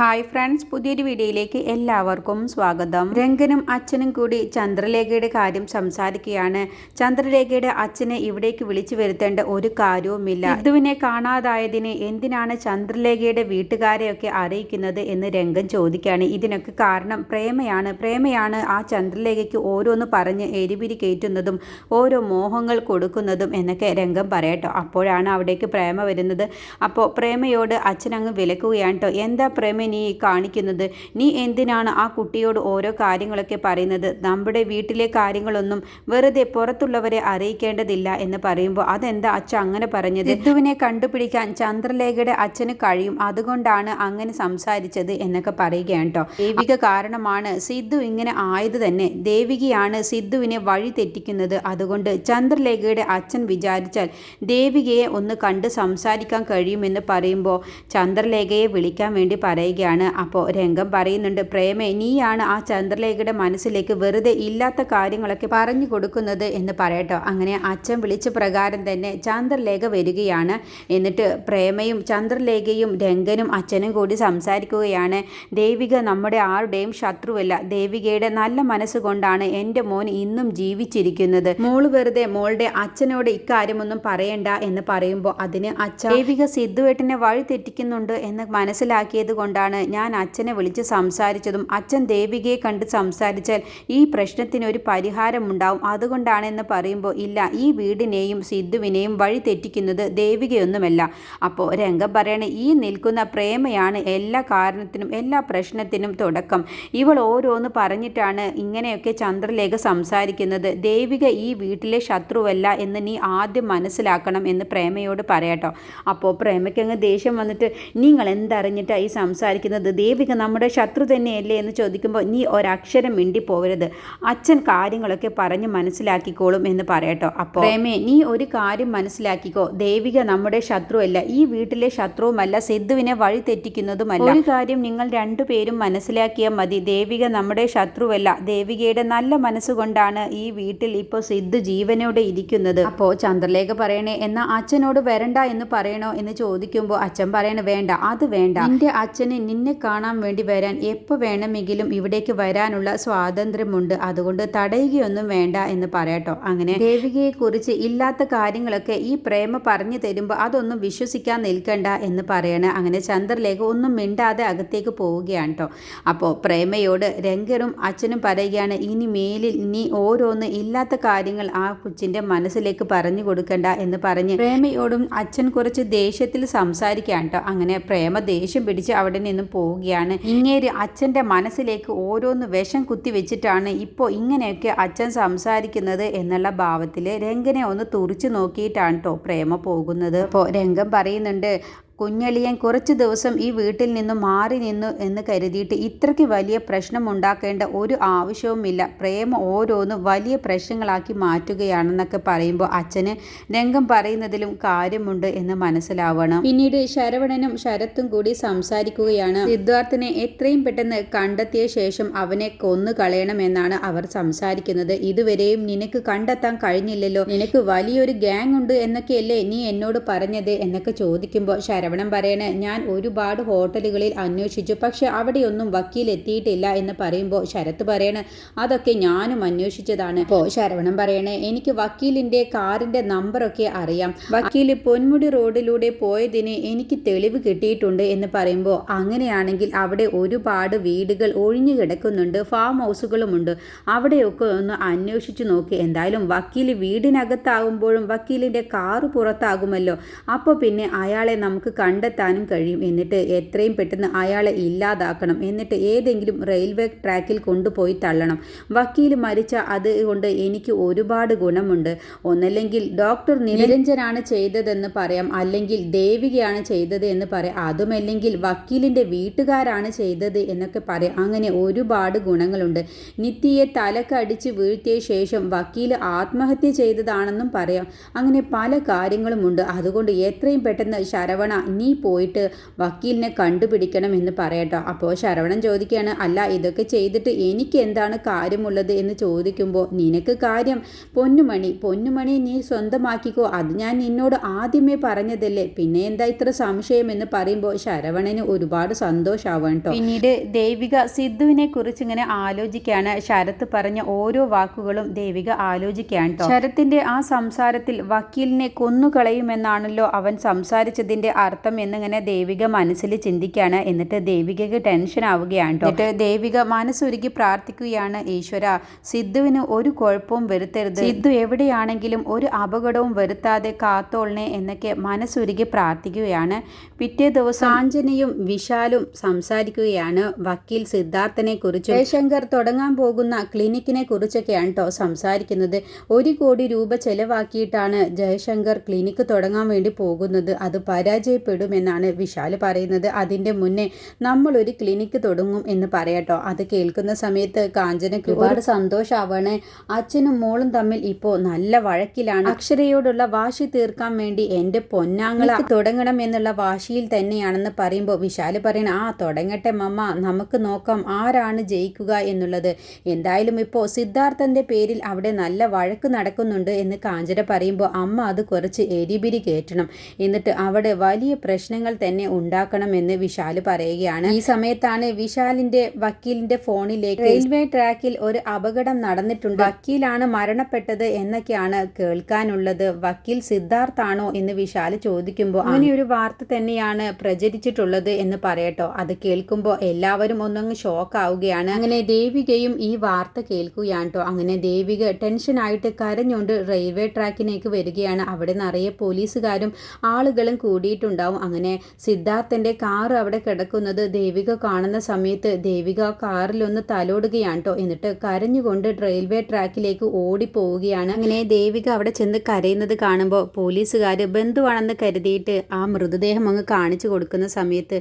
Hi friends, പുതിയൊരു വീഡിയോയിലേക്ക് എല്ലാവർക്കും സ്വാഗതം. രംഗനും അച്ഛനും കൂടി ചന്ദ്രലേഖയുടെ കാര്യം സംസാരിക്കുകയാണ്. ചന്ദ്രലേഖയുടെ അച്ഛനെ ഇവിടേക്ക് വിളിച്ചു വരുത്തേണ്ട ഒരു കാര്യവുമില്ല. സിദ്ധുവിനെ കാണാതായതിന് എന്തിനാണ് ചന്ദ്രലേഖയുടെ വീട്ടുകാരെയൊക്കെ അറിയിക്കുന്നത് എന്ന് രംഗൻ ചോദിക്കുകയാണ്. ഇതിനൊക്കെ കാരണം പ്രേമയാണ് ആ ചന്ദ്രലേഖയ്ക്ക് ഓരോന്ന് പറഞ്ഞ് എരിപിരി കയറ്റുന്നതും ഓരോ മോഹങ്ങൾ കൊടുക്കുന്നതും എന്നൊക്കെ രംഗൻ പറയട്ടോ. അപ്പോഴാണ് അവിടേക്ക് പ്രേമ വരുന്നത്. അപ്പോൾ പ്രേമയോട് അച്ഛനങ്ങ് വിലക്കുകയാണ് കേട്ടോ. എന്താ പ്രേമ നീ കാണിക്കുന്നത്? നീ എന്തിനാണ് ആ കുട്ടിയോട് ഓരോ കാര്യങ്ങളൊക്കെ പറയുന്നത്? നമ്മുടെ വീട്ടിലെ കാര്യങ്ങളൊന്നും വെറുതെ പുറത്തുള്ളവരെ അറിയിക്കേണ്ടതില്ല എന്ന് പറയുമ്പോൾ അതെന്താ അച്ഛൻ അങ്ങനെ പറഞ്ഞത്? സിദ്ധുവിനെ കണ്ടുപിടിക്കാൻ ചന്ദ്രലേഖയുടെ അച്ഛന് കഴിയും, അതുകൊണ്ടാണ് അങ്ങനെ സംസാരിച്ചത് എന്നൊക്കെ പറയുകയാണ് കേട്ടോ. ദേവിക കാരണമാണ് സിദ്ധു ഇങ്ങനെ ആയത് തന്നെ. ദേവികയാണ് സിദ്ധുവിനെ വഴി തെറ്റിക്കുന്നത്. അതുകൊണ്ട് ചന്ദ്രലേഖയുടെ അച്ഛൻ വിചാരിച്ചാൽ ദേവികയെ ഒന്ന് കണ്ട് സംസാരിക്കാൻ കഴിയുമെന്ന് പറയുമ്പോൾ ചന്ദ്രലേഖയെ വിളിക്കാൻ വേണ്ടി പറയുകയാണ്. അപ്പോൾ രംഗം പറയുന്നുണ്ട്, പ്രേമേ നീയാണ് ആ ചന്ദ്രലേഖയുടെ മനസ്സിലേക്ക് വെറുതെ ഇല്ലാത്ത കാര്യങ്ങളൊക്കെ പറഞ്ഞു കൊടുക്കുന്നത് എന്ന് പറയട്ടോ. അങ്ങനെ അച്ഛൻ വിളിച്ച പ്രകാരം തന്നെ ചന്ദ്രലേഖ വരികയാണ്. എന്നിട്ട് പ്രേമയും ചന്ദ്രലേഖയും രംഗനും അച്ഛനും കൂടി സംസാരിക്കുകയാണ്. ദേവിക നമ്മുടെ ആരുടെയും ശത്രുവല്ല. ദേവികയുടെ നല്ല മനസ്സുകൊണ്ടാണ് എൻ്റെ മോൻ ഇന്നും ജീവിച്ചിരിക്കുന്നത്. മോള് വെറുതെ മോളുടെ അച്ഛനോട് ഇക്കാര്യമൊന്നും പറയണ്ട എന്ന് പറയുമ്പോൾ അതിന് അച്ഛൻ ദേവിക സിദ്ധുവേട്ടനെ വഴി തെറ്റിക്കുന്നുണ്ട് എന്ന് മനസ്സിലാക്കിയത് കൊണ്ടാണ് ഞാൻ അച്ഛനെ വിളിച്ച് സംസാരിച്ചതും. അച്ഛൻ ദേവികയെ കണ്ട് സംസാരിച്ചാൽ ഈ പ്രശ്നത്തിനൊരു പരിഹാരമുണ്ടാവും, അതുകൊണ്ടാണെന്ന് പറയുമ്പോൾ ഇല്ല, ഈ വീടിനെയും സിദ്ധുവിനെയും വഴി തെറ്റിക്കുന്നത് ദേവികയൊന്നുമല്ല. അപ്പോൾ രംഗം പറയണ, ഈ നിൽക്കുന്ന പ്രേമയാണ് എല്ലാ കാരണത്തിനും എല്ലാ പ്രശ്നത്തിനും തുടക്കം. ഇവൾ ഓരോന്ന് പറഞ്ഞിട്ടാണ് ഇങ്ങനെയൊക്കെ ചന്ദ്രലേഖ സംസാരിക്കുന്നത്. ദേവിക ഈ വീട്ടിലെ ശത്രുവല്ല എന്ന് നീ ആദ്യം മനസ്സിലാക്കണം എന്ന് പ്രേമയോട് പറയട്ടോ. അപ്പോൾ പ്രേമയ്ക്കങ്ങ് ദേഷ്യം വന്നിട്ട്, നിങ്ങൾ എന്തറിഞ്ഞിട്ടാണ് ഈ സംസാരിക്കുന്നത്? ദേവിക നമ്മുടെ ശത്രു തന്നെയല്ലേ എന്ന് ചോദിക്കുമ്പോൾ നീ ഒരക്ഷരം മിണ്ടി പോകരുത്, അച്ഛൻ കാര്യങ്ങളൊക്കെ പറഞ്ഞ് മനസ്സിലാക്കിക്കോളും എന്ന് പറയട്ടോ. അപ്പോൾ പ്രേമേ നീ ഒരു കാര്യം മനസ്സിലാക്കിക്കോ, ദേവിക നമ്മുടെ ശത്രുവല്ല, ഈ വീട്ടിലെ ശത്രുവുമല്ല, സിദ്ധുവിനെ വഴി തെറ്റിക്കുന്നതുമല്ല. ഒരു കാര്യം നിങ്ങൾ രണ്ടുപേരും മനസ്സിലാക്കിയാൽ മതി, ദേവിക നമ്മുടെ ശത്രുവല്ല. ദേവികയുടെ നല്ല മനസ്സുകൊണ്ടാണ് ഈ വീട്ടിൽ ഇപ്പോൾ സിദ്ധു ജീവനോടെ ഇരിക്കുന്നത്. അപ്പോൾ ചന്ദ്രലേഖ പറയണേ, എന്നാൽ അച്ഛനോട് വരണ്ട എന്ന് പറയണോ എന്ന് ചോദിക്കുമ്പോൾ അച്ഛൻ പറയണ, വേണ്ട, അത് വേണ്ട. നിന്റെ അച്ഛന് നിന്നെ കാണാൻ വേണ്ടി വരാൻ എപ്പോൾ വേണമെങ്കിലും ഇവിടേക്ക് വരാനുള്ള സ്വാതന്ത്ര്യമുണ്ട്, അതുകൊണ്ട് തടയുകയൊന്നും വേണ്ട എന്ന് പറയട്ടോ. അങ്ങനെ ദേവികയെ കുറിച്ച് ഇല്ലാത്ത കാര്യങ്ങളൊക്കെ ഈ പ്രേമ പറഞ്ഞു തരുമ്പോൾ അതൊന്നും വിശ്വസിക്കാൻ നിൽക്കണ്ട എന്ന് പറയണ. അങ്ങനെ ചന്ദ്രലേഖ ഒന്നും മിണ്ടാതെ അകത്തേക്ക് പോവുകയാണ് കേട്ടോ. അപ്പോൾ പ്രേമയോട് രംഗനും അച്ഛനും പറയുകയാണ്, ഇനി മേലിൽ നീ ഓരോന്ന് ഇല്ലാത്ത കാര്യങ്ങൾ ആ കൊച്ചിൻ്റെ മനസ്സിലേക്ക് പറഞ്ഞു കൊടുക്കണ്ട എന്ന് പറഞ്ഞ് പ്രേമയോടും അച്ഛൻ കുറച്ച് ദേഷ്യത്തിൽ സംസാരിക്കാൻ കേട്ടോ. അങ്ങനെ പ്രേമ ദേഷ്യം പിടിച്ച് അവിടെ നിന്നും പോവുകയാണ്. ഇങ്ങേര് അച്ഛൻ്റെ മനസ്സിലേക്ക് ഓരോന്ന് വിഷം കുത്തി വെച്ചിട്ടാണ് ഇപ്പോൾ ഇങ്ങനെയൊക്കെ അച്ഛൻ സംസാരിക്കുന്നത് എന്നുള്ള ഭാവത്തിൽ രംഗനെ ഒന്ന് തുറിച്ചു നോക്കിയിട്ടാണ് കേട്ടോ പ്രേമ പോകുന്നത്. അപ്പോൾ രംഗം പറയുന്നുണ്ട്, കുഞ്ഞളിയൻ കുറച്ച് ദിവസം ഈ വീട്ടിൽ നിന്നും മാറി നിന്നു എന്ന് കരുതിയിട്ട് ഇത്രയ്ക്ക് വലിയ പ്രശ്നം ഉണ്ടാക്കേണ്ട ഒരു ആവശ്യവുമില്ല. പ്രേമ ഓരോന്ന് വലിയ പ്രശ്നങ്ങളാക്കി മാറ്റുകയാണെന്നൊക്കെ പറയുമ്പോൾ അച്ഛന് രംഗം പറയുന്നതിലും കാര്യമുണ്ട് എന്ന് മനസ്സിലാവണം. പിന്നീട് ശരവണനും ശരത്തും കൂടി സംസാരിക്കുകയാണ്. സിദ്ധാർത്ഥിനെ എത്രയും പെട്ടെന്ന് കണ്ടെത്തിയ ശേഷം അവനെ കൊന്നു കളയണമെന്നാണ് അവർ സംസാരിക്കുന്നത്. ഇതുവരെയും നിനക്ക് കണ്ടെത്താൻ കഴിഞ്ഞില്ലല്ലോ, നിനക്ക് വലിയൊരു ഗ്യാങ് ഉണ്ട് എന്നൊക്കെയല്ലേ നീ എന്നോട് പറഞ്ഞത് എന്നൊക്കെ ചോദിക്കുമ്പോൾ ശരവണൻ പറയണ, ഞാൻ ഒരുപാട് ഹോട്ടലുകളിൽ അന്വേഷിച്ചു, പക്ഷെ അവിടെയൊന്നും വക്കീൽ എത്തിയിട്ടില്ല എന്ന് പറയുമ്പോൾ ശരത്ത് പറയണ, അതൊക്കെ ഞാനും അന്വേഷിച്ചതാണ്. അപ്പോൾ ശരവണൻ പറയണേ, എനിക്ക് വക്കീലിന്റെ കാറിന്റെ നമ്പറൊക്കെ അറിയാം, വക്കീൽ പൊന്മുടി റോഡിലൂടെ പോയതിന് എനിക്ക് തെളിവ് കിട്ടിയിട്ടുണ്ട് എന്ന് പറയുമ്പോൾ അങ്ങനെയാണെങ്കിൽ അവിടെ ഒരുപാട് വീടുകൾ ഒഴിഞ്ഞു കിടക്കുന്നുണ്ട്, ഫാം ഹൗസുകളുമുണ്ട്, അവിടെയൊക്കെ ഒന്ന് അന്വേഷിച്ചു നോക്കി. എന്തായാലും വക്കീൽ വീടിനകത്താകുമ്പോഴും വക്കീലിന്റെ കാറ് പുറത്താകുമല്ലോ, അപ്പോൾ പിന്നെ അയാളെ നമുക്ക് കണ്ടെത്താനും കഴിയും. എന്നിട്ട് എത്രയും പെട്ടെന്ന് അയാളെ ഇല്ലാതാക്കണം, എന്നിട്ട് ഏതെങ്കിലും റെയിൽവേ ട്രാക്കിൽ കൊണ്ടുപോയി തള്ളണം. വക്കീൽ മരിച്ച അതുകൊണ്ട് എനിക്ക് ഒരുപാട് ഗുണമുണ്ട്. ഒന്നല്ലെങ്കിൽ ഡോക്ടർ നിരഞ്ജനാണ് ചെയ്തതെന്ന് പറയാം, അല്ലെങ്കിൽ ദേവികയാണ് ചെയ്തത് എന്ന് പറയാം, അതുമല്ലെങ്കിൽ വക്കീലിൻ്റെ വീട്ടുകാരാണ് ചെയ്തത് എന്നൊക്കെ പറയാം. അങ്ങനെ ഒരുപാട് ഗുണങ്ങളുണ്ട്. നിത്യയെ തലക്കടിച്ച് വീഴ്ത്തിയ ശേഷം വക്കീൽ ആത്മഹത്യ ചെയ്തതാണെന്നും പറയാം. അങ്ങനെ പല കാര്യങ്ങളുമുണ്ട്. അതുകൊണ്ട് എത്രയും പെട്ടെന്ന് ശരവണ നീ പോയിട്ട് വക്കീലിനെ കണ്ടുപിടിക്കണം എന്ന് പറയട്ടോ. അപ്പോൾ ശരവണൻ ചോദിക്കുകയാണ്, അല്ല ഇതൊക്കെ ചെയ്തിട്ട് എനിക്ക് എന്താണ് കാര്യമുള്ളത് എന്ന് ചോദിക്കുമ്പോൾ, നിനക്ക് കാര്യം പൊന്നുമണി നീ സ്വന്തമാക്കിക്കോ, അത് ഞാൻ നിന്നോട് ആദ്യമേ പറഞ്ഞതല്ലേ, പിന്നെ എന്താ ഇത്ര സംശയം എന്ന് പറയുമ്പോൾ ശരവണന് ഒരുപാട് സന്തോഷാവാൻ കേട്ടോ. പിന്നീട് ദേവിക സിദ്ധുവിനെ കുറിച്ച് ഇങ്ങനെ ആലോചിക്കുകയാണ്. ശരത്ത് പറഞ്ഞ ഓരോ വാക്കുകളും ദേവിക ആലോചിക്കുകയാണ് കേട്ടോ. ശരത്തിന്റെ ആ സംസാരത്തിൽ വക്കീലിനെ കൊന്നുകളയുമെന്നാണല്ലോ അവൻ സംസാരിച്ചതിന്റെ അർത്ഥം എന്നിങ്ങനെ ദേവിക മനസ്സിൽ ചിന്തിക്കുകയാണ്. എന്നിട്ട് ദേവികക്ക് ടെൻഷൻ ആവുകയാണ് കേട്ടോ. എന്നിട്ട് ദേവിക മനസ്സുരുക്കി പ്രാർത്ഥിക്കുകയാണ്, ഈശ്വര സിദ്ധുവിന് ഒരു കുഴപ്പവും വരുത്തരുത്, സിദ്ധു എവിടെയാണെങ്കിലും ഒരു അപകടവും വരുത്താതെ കാത്തോളനെ എന്നൊക്കെ മനസ്സുരുക്കി പ്രാർത്ഥിക്കുകയാണ്. പിറ്റേ ദിവസം കാഞ്ചനയും വിശാലും സംസാരിക്കുകയാണ് വക്കീൽ സിദ്ധാർത്ഥനെ കുറിച്ച്. ജയശങ്കർ തുടങ്ങാൻ പോകുന്ന ക്ലിനിക്കിനെ കുറിച്ചൊക്കെയാണ് കേട്ടോ സംസാരിക്കുന്നത്. 1 കോടി രൂപ ചെലവാക്കിയിട്ടാണ് ജയശങ്കർ ക്ലിനിക്ക് തുടങ്ങാൻ വേണ്ടി പോകുന്നത്. അത് പരാജയപ്പെടുമെന്നാണ് വിശാൽ പറയുന്നത്. അതിൻ്റെ മുന്നേ നമ്മൾ ഒരു ക്ലിനിക്ക് തുടങ്ങും എന്ന് പറയട്ടോ. അത് കേൾക്കുന്ന സമയത്ത് കാഞ്ചനയ്ക്ക് ഒരുപാട് സന്തോഷമാവാണ്. അച്ഛനും മോളും തമ്മിൽ ഇപ്പോൾ നല്ല വഴക്കിലാണ്. അക്ഷരയോടുള്ള വാശി തീർക്കാൻ വേണ്ടി എൻ്റെ പൊന്നാങ്ങള തുടങ്ങണം എന്നുള്ള വാശിയിൽ തന്നെയാണെന്ന് പറയുമ്പോൾ വിശാൽ പറയണ, തുടങ്ങട്ടെ മമ്മ, നമുക്ക് നോക്കാം ആരാണ് ജയിക്കുക എന്നുള്ളത്. എന്തായാലും ഇപ്പോൾ സിദ്ധാർത്ഥന്റെ പേരിൽ അവിടെ നല്ല വഴക്ക് നടക്കുന്നുണ്ട് എന്ന് കാഞ്ചന പറയുമ്പോൾ അമ്മ അത് കുറച്ച് എരിപിരി കയറ്റണം, എന്നിട്ട് അവിടെ വലിയ പ്രശ്നങ്ങൾ തന്നെ ഉണ്ടാക്കണമെന്ന് വിശാൽ പറയുകയാണ്. ഈ സമയത്താണ് വിശാലിന്റെ വക്കീലിന്റെ ഫോണിലേക്ക് റെയിൽവേ ട്രാക്കിൽ ഒരു അപകടം നടന്നിട്ടുണ്ട്, വക്കീലാണ് മരണപ്പെട്ടത് എന്നൊക്കെയാണ് കേൾക്കാനുള്ളത്. വക്കീൽ സിദ്ധാർത്ഥാണോ എന്ന് വിശാൽ ചോദിക്കുമ്പോൾ അങ്ങനെ ഒരു വാർത്ത തന്നെയാണ് പ്രചരിച്ചിട്ടുള്ളത് എന്ന് പറയട്ടോ. അത് കേൾക്കുമ്പോൾ എല്ലാവരും ഒന്നങ്ങ് ഷോക്ക് ആവുകയാണ്. അങ്ങനെ ദേവികയും ഈ വാർത്ത കേൾക്കുകയാണ് കേട്ടോ. അങ്ങനെ ദേവിക ടെൻഷനായിട്ട് കരഞ്ഞുകൊണ്ട് റെയിൽവേ ട്രാക്കിലേക്ക് വരികയാണ്. അവിടെ നിറയെ പോലീസുകാരും ആളുകളും കൂടിയിട്ടുണ്ടാവും. അങ്ങനെ സിദ്ധാർത്ഥന്റെ കാർ അവിടെ കിടക്കുന്നത് ദേവിക കാണുന്ന സമയത്ത് ദേവിക കാറിലൊന്ന് തലോടുകയാണ് കേട്ടോ. എന്നിട്ട് കരഞ്ഞുകൊണ്ട് റെയിൽവേ ട്രാക്കിലേക്ക് ഓടിപ്പോവുകയാണ്. അങ്ങനെ ദേവിക അവിടെ ചെന്ന് കരയുന്നത് കാണുമ്പോൾ പോലീസുകാർ ബന്ധുവാണെന്ന് കരുതിയിട്ട് ആ മൃതദേഹം അങ്ങ് കാണിച്ചു കൊടുക്കുന്ന സമയത്ത്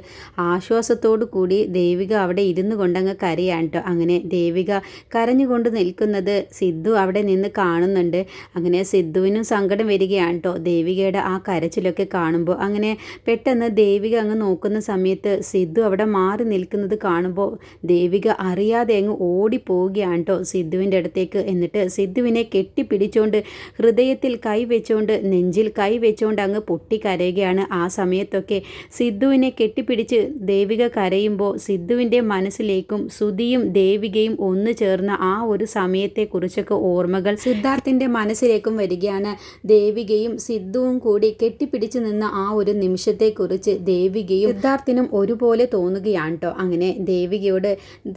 ആശ്വാസത്തോടു കൂടി ദേവിക അവിടെ ഇരുന്നു കൊണ്ടങ്ങ് കരയാണ് കേട്ടോ. അങ്ങനെ ദേവിക കരഞ്ഞുകൊണ്ട് നിൽക്കുന്നത് സിദ്ധു അവിടെ നിന്ന് കാണുന്നുണ്ട്. അങ്ങനെ സിദ്ധുവിനും സങ്കടം വരികയാണ് കേട്ടോ ദേവികയുടെ ആ കരച്ചിലൊക്കെ കാണുമ്പോൾ. അങ്ങനെ പെട്ടെന്ന് ദേവിക അങ്ങ് നോക്കുന്ന സമയത്ത് സിദ്ധു അവിടെ മാറി നിൽക്കുന്നത് കാണുമ്പോൾ ദേവിക അറിയാതെ അങ്ങ് ഓടിപ്പോവുകയാണ് കേട്ടോ സിദ്ധുവിൻ്റെ അടുത്തേക്ക്. എന്നിട്ട് സിദ്ധുവിനെ കെട്ടിപ്പിടിച്ചുകൊണ്ട് ഹൃദയത്തിൽ കൈവച്ചുകൊണ്ട് നെഞ്ചിൽ കൈവച്ചുകൊണ്ട് അങ്ങ് പൊട്ടിക്കരയുകയാണ്. ആ സമയത്തൊക്കെ സിദ്ധുവിനെ കെട്ടിപ്പിടിച്ച് ദേവിക കരയുമ്പോൾ സിദ്ധുവിൻ്റെ മനസ്സിലേക്കും സുധിയും ദേവികയും ഒന്നു ചേർന്ന ആ ഒരു സമയത്തെക്കുറിച്ചൊക്കെ ഓർമ്മകൾ സിദ്ധാർത്ഥിൻ്റെ മനസ്സിലേക്കും വരികയാണ്. ദേവികയും സിദ്ധുവും കൂടി കെട്ടിപ്പിടിച്ചു നിന്ന ആ ഒരു നിമിഷത്തെക്കുറിച്ച് ദേവികയും സിദ്ധാർത്ഥിനും ഒരുപോലെ തോന്നുകയാണ് കേട്ടോ. അങ്ങനെ ദേവികയോട്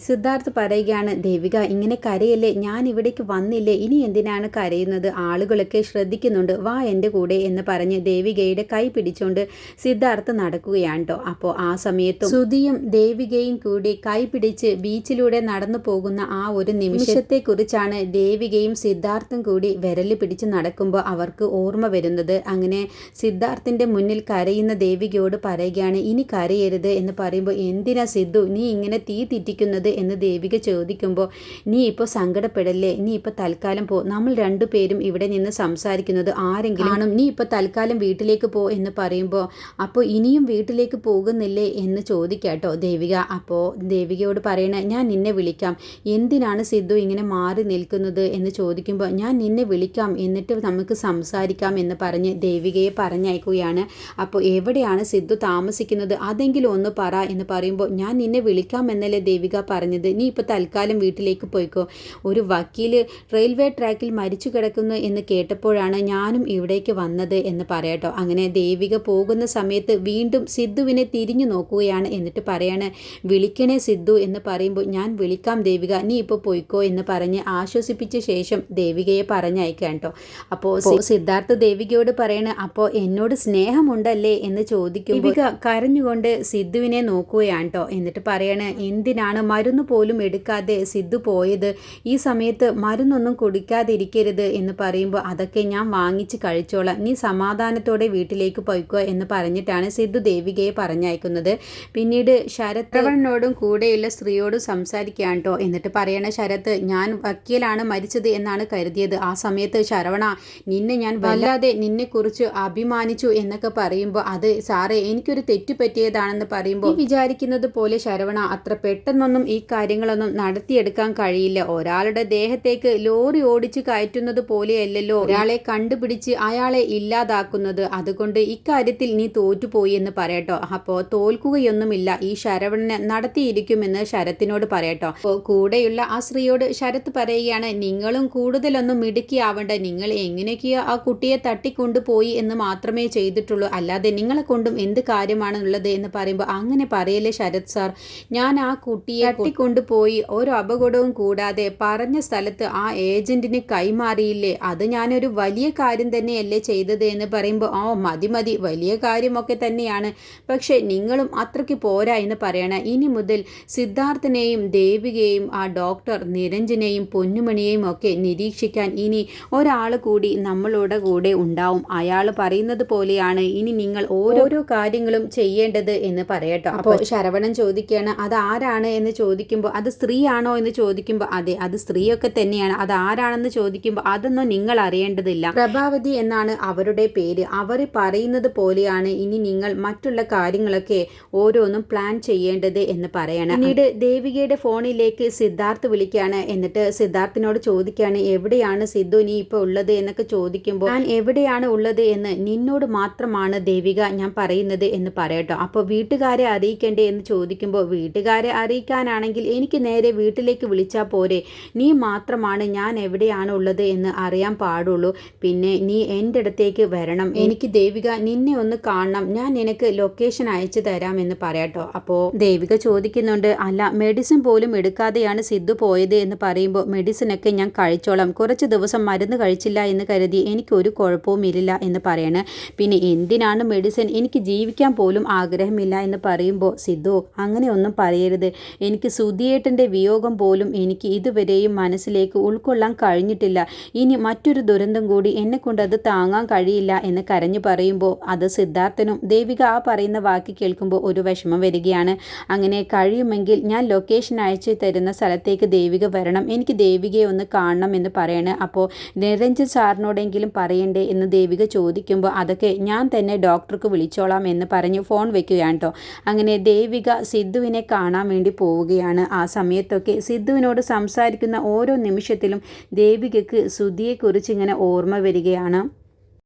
സിദ്ധാർത്ഥ് പറയുകയാണ്, ദേവിക ഇങ്ങനെ കരയല്ലേ, ഞാൻ ഇവിടേക്ക് വന്നില്ലേ, ഇനി എന്തിനാണ് കരയുന്നത്, ആളുകളൊക്കെ ശ്രദ്ധിക്കുന്നുണ്ട്, വാ എൻ്റെ കൂടെ എന്ന് പറഞ്ഞ് ദേവികയുടെ കൈ പിടിച്ചുകൊണ്ട് സിദ്ധാർത്ഥ് നടക്കുകയാണ് കേട്ടോ. അപ്പോൾ ആ സമയത്തും സുധിയും ദേവികയും കൂടി കൈ പിടിച്ച് ബീച്ചിലൂടെ നടന്നു പോകുന്ന ആ ഒരു നിമിഷത്തെക്കുറിച്ചാണ് ദേവികയും സിദ്ധാർത്ഥും കൂടി വിരല് പിടിച്ച് നടക്കുമ്പോൾ അവർക്ക് ഓർമ്മ വരുന്നത്. അങ്ങനെ സിദ്ധാർത്ഥിൻ്റെ മുന്നിൽ കരയുന്ന ദേവികയോട് പറയുകയാണ്, ഇനി കരയരുത് എന്ന് പറയുമ്പോൾ, എന്തിനാ സിദ്ധു നീ ഇങ്ങനെ തീ തെറ്റിക്കുന്നത് എന്ന് ദേവിക ചോദിക്കുമ്പോൾ, നീ ഇപ്പോൾ സങ്കടപ്പെടല്ലേ, നീ ഇപ്പോൾ തൽക്കാലം പോ, നമ്മൾ രണ്ടുപേരും ഇവിടെ നിന്ന് സംസാരിക്കുന്നത് ആരെങ്കിലും കാണും, നീ ഇപ്പോൾ തൽക്കാലം വീട്ടിലേക്ക് പോ എന്ന് പറയുമ്പോൾ, അപ്പോൾ ഇനിയും വീട്ടിലേക്ക് പോകുന്നില്ലേ എന്ന് ചോദിക്കാട്ടോ ദേവിക. അപ്പോൾ ദേവികയോട് പറയണ, ഞാൻ നിന്നെ വിളിക്കാം, എന്തിനാണ് സിദ്ധു ഇങ്ങനെ മാറി നിൽക്കുന്നത് എന്ന് ചോദിക്കുമ്പോൾ, ഞാൻ നിന്നെ വിളിക്കാം എന്നിട്ട് നമുക്ക് സംസാരിക്കാം എന്ന് പറഞ്ഞ് ദേവികയെ പറഞ്ഞയക്കുകയാണ്. അപ്പോൾ എവിടെയാണ് സിദ്ധു താമസിക്കുന്നത്, അതെങ്കിലും ഒന്ന് പറ എന്ന് പറയുമ്പോൾ, ഞാൻ നിന്നെ വിളിക്കാം എന്നല്ലേ ദേവിക പറഞ്ഞത്, നീ ഇപ്പോൾ തൽക്കാലം വീട്ടിലേക്ക് പോയിക്കോ, ഒരു വക്കീൽ റെയിൽവേ ട്രാക്കിൽ മരിച്ചു കിടക്കുന്നു എന്ന് കേട്ടപ്പോഴാണ് ഞാനും ഇവിടേക്ക് വന്നത് എന്ന് പറയട്ടോ. അങ്ങനെ ദേവിക പോകുന്ന സമയത്ത് വീണ്ടും സിദ്ധുവിനെ തിരിഞ്ഞു നോക്കുകയാണ്. എന്നിട്ട് പറയാണ്, വിളിക്കണേ സിദ്ധു എന്ന് പറയുമ്പോൾ, ഞാൻ വിളിക്കാം ദേവിക, നീ ഇപ്പോൾ പോയിക്കോ എന്ന് പറഞ്ഞ് ആശ്വസിപ്പിച്ച ശേഷം ദേവികയെ പറഞ്ഞയക്കാം കേട്ടോ. അപ്പോൾ സിദ്ധാർത്ഥ് ദേവികയോട് പറയണ, അപ്പോൾ എന്നോട് സ്നേഹമുണ്ടല്ലേ എന്ന് ചോദിക്കും. ദേവിക കരഞ്ഞുകൊണ്ട് സിദ്ധുവിനെ നോക്കുകയാണ് കേട്ടോ. എന്നിട്ട് പറയണ, എന്തിനാണ് മരുന്ന് പോലും എടുക്കാതെ സിദ്ധു പോയത്, ഈ സമയത്ത് മരുന്നൊന്നും കുടിക്കാതിരിക്കരുത് എന്ന് പറയുമ്പോൾ, അതൊക്കെ ഞാൻ വാങ്ങിച്ച് കഴിച്ചോളാം, നീ സമാധാനത്തോടെ വീട്ടിലേക്ക് പോയിക്കോ എന്ന് പറഞ്ഞിട്ടാണ് സിദ്ധു ദേവികയെ പറഞ്ഞയക്കുന്നത്. പിന്നീട് ശരത്തവനോടും കൂടെയുള്ള സ്ത്രീയോടും സംസാരിക്കുകയാണ് കേട്ടോ. എന്നിട്ട് പറയണ ശരത്ത്, ഞാൻ വക്കീലാണ് മരിച്ചത് എന്നാണ് കരുതിയത്, ആ സമയത്ത് ശരവണ നിന്നെ ഞാൻ വല്ലാതെ നിന്നെക്കുറിച്ച് അഭിമാനിച്ചു എന്നൊക്കെ പറയുമ്പോൾ, അത് സാറേ എനിക്കൊരു തെറ്റ് പറ്റിയതാണെന്ന് പറയുമ്പോൾ വിചാരിക്കുന്നത് പോലെ ശരവണ അത്ര പെട്ടെന്നൊന്നും ഈ കാര്യങ്ങളൊന്നും നടത്തിയെടുക്കാൻ കഴിയില്ല. ഒരാളുടെ ദേഹത്തേക്ക് ലോറി ഓടിച്ച് കയറ്റുന്നത് പോലെയല്ലല്ലോ ഒരാളെ കണ്ടുപിടിച്ച് അയാളെ ഇല്ലാതാക്കുന്നത്. അതുകൊണ്ട് ഇക്കാര്യത്തിൽ നീ തോറ്റുപോയി എന്ന് പറയട്ടോ. അപ്പോൾ തോൽക്കുകയൊന്നുമില്ല, ഈ ശരവണനെ നടത്തിയിരിക്കുമെന്ന് ശരത്തിനോട് പറയട്ടോ. അപ്പോൾ കൂടെയുള്ള ആ സ്ത്രീയോട് ശരത്ത് പറയുകയാണ്, നിങ്ങളും കൂടുതലൊന്നും മിടുക്കിയാവണ്ട, നിങ്ങൾ എങ്ങനെയൊക്കെയോ ആ കുട്ടിയെ തട്ടിക്കൊണ്ടുപോയി എന്ന് മാത്രമേ ചെയ്തിട്ടുള്ളൂ, അല്ലാതെ നിങ്ങളെ കൊണ്ടും എന്ത് കാര്യമാണുള്ളത് എന്ന് പറയുമ്പോൾ അങ്ങനെ പറയല്ലേ ശരത് സാർ, ഞാൻ ആ കുട്ടിയെ തട്ടിക്കൊണ്ടുപോയി ഒരു അപകടവും കൂടാതെ പറഞ്ഞ സ്ഥലത്ത് ആ ഏജന്റിന് കൈമാറിയില്ലേ, അത് ഞാനൊരു വലിയ കാര്യം തന്നെയല്ലേ ചെയ്തത് എന്ന് പറയുമ്പോൾ മതി മതി, വലിയ കാര്യമൊക്കെ തന്നെയാണ്, പക്ഷെ നിങ്ങളും അത്രയ്ക്ക് പോരാ എന്ന് പറയണ. ഇനി മുതൽ സിദ്ധാർത്ഥനെയും ദേവികയെയും ആ ഡോക്ടർ നിരഞ്ജനെയും പൊന്നുമണിയെയും ഒക്കെ നിരീക്ഷിക്കാൻ ഇനി ഒരാൾ കൂടി നമ്മളുടെ കൂടെ ഉണ്ടാവും. അയാൾ പറയുന്നത് പോലെയാണ് ഇനി നിങ്ങൾ ഓരോരോ കാര്യങ്ങളും ചെയ്യേണ്ടത് എന്ന് പറയട്ടോ. അപ്പോൾ ശരവണൻ ചോദിക്കുകയാണ്, അത് ആരാണ് എന്ന് ചോദിക്കുമ്പോൾ, അത് സ്ത്രീയാണോ എന്ന് ചോദിക്കുമ്പോൾ, അതെ അത് സ്ത്രീയൊക്കെ തന്നെയാണ്, അത് ആരാണെന്ന് ചോദിക്കുമ്പോൾ, അതൊന്നും നിങ്ങൾ അറിയേണ്ടതില്ല, പ്രഭാവതി എന്നാണ് അവരുടെ പേര്, അവർ പറയുന്നത് പോലെയാണ് ഇനി നിങ്ങൾ മറ്റുള്ള കാര്യങ്ങളൊക്കെ ഓരോന്നും പ്ലാൻ ചെയ്യേണ്ടത് എന്ന് പറയണം. പിന്നീട് ദേവികയുടെ ഫോണിലേക്ക് സിദ്ധാർത്ഥ് വിളിക്കുകയാണ്. എന്നിട്ട് സിദ്ധാർത്ഥിനോട് ചോദിക്കുകയാണ്, എവിടെയാണ് സിദ്ധു നീ ഇപ്പോൾ ഉള്ളത് എന്നൊക്കെ ചോദിക്കുമ്പോൾ, ഞാൻ എവിടെയാണ് ഉള്ളത് എന്ന് നിന്നോട് മാത്രമാണ് ദേവിക ഞാൻ പറയുന്നത് എന്ന് പറയട്ടോ. അപ്പോൾ വീട്ടുകാരെ അറിയിക്കണ്ടേ എന്ന് ചോദിക്കുമ്പോൾ, വീട്ടുകാരെ അറിയിക്കാനാണെങ്കിൽ എനിക്ക് നേരെ വീട്ടിലേക്ക് വിളിച്ചാൽ പോരെ, നീ മാത്രമാണ് ഞാൻ എവിടെയാണ് ഉള്ളത് എന്ന് അറിയാൻ പാടുള്ളൂ, പിന്നെ നീ എൻ്റെ അടുത്തേക്ക് വരണം, എനിക്ക് ദേവിക നിന്നെ ഒന്ന് കാണണം, ഞാൻ നിനക്ക് ലൊക്കേഷൻ അയച്ചു തരാം എന്ന് പറയട്ടോ. അപ്പോൾ ദേവിക ചോദിക്കുന്നുണ്ട്, അല്ല മെഡിസിൻ പോലും എടുക്കാതെയാണ് സിദ്ധു പോയത് എന്ന് പറയുമ്പോൾ, മെഡിസിനൊക്കെ ഞാൻ കഴിച്ചോളാം, കുറച്ച് ദിവസം മരുന്ന് കഴിച്ചില്ല എന്ന് കരുതി എനിക്കൊരു കുഴപ്പവും ഇല്ല എന്ന് പറയണ. പിന്നെ എന്തിനാണ് മെഡിസിൻ, എനിക്ക് ജീവിക്കാൻ പോലും ആഗ്രഹമില്ല എന്ന് പറയുമ്പോൾ, സിദ്ധു അങ്ങനെയൊന്നും പറയരുത്, എനിക്ക് സുധിയേട്ടൻ്റെ വിയോഗം പോലും എനിക്ക് ഇതുവരെയും മനസ്സിലേക്ക് ഉൾക്കൊള്ളാൻ കഴിഞ്ഞിട്ടില്ല, ഇനി മറ്റൊരു ദുരന്തം കൂടി എന്നെ കൊണ്ട് അത് താങ്ങാൻ കഴിയില്ല എന്ന് കരഞ്ഞു പറയുമ്പോൾ, അത് സിദ്ധാർത്ഥനും ദേവിക ആ പറയുന്ന വാക്ക് കേൾക്കുമ്പോൾ ഒരു വിഷമം വരികയാണ്. അങ്ങനെ കഴിയുമെങ്കിൽ ഞാൻ ലൊക്കേഷൻ അയച്ചു തരുന്ന സ്ഥലത്തേക്ക് ദേവിക വരണം, എനിക്ക് ദേവികയെ ഒന്ന് കാണണം എന്ന് പറയണേ. അപ്പോൾ നിരഞ്ജൻ സാറിനോടെങ്കിലും പറയണ്ടേ എന്ന് ദേവിക ചോദിക്കുമ്പോൾ, അതൊക്കെ ഞാൻ തന്നെ ഡോക്ടർക്ക് വിളിച്ചോളാം എന്ന് പറഞ്ഞ് ഫോൺ വെക്കുകയാണ് കേട്ടോ. അങ്ങനെ ദേവിക സിദ്ധുവിനെ കാണാൻ വേണ്ടി പോവുകയാണ്. ആ സമയത്തൊക്കെ സിദ്ധുവിനോട് സംസാരിക്കുന്ന ഓരോ നിമിഷത്തിലും ദേവികയ്ക്ക് സുധിയെക്കുറിച്ച് ഇങ്ങനെ ഓർമ്മ വരികയാണ്.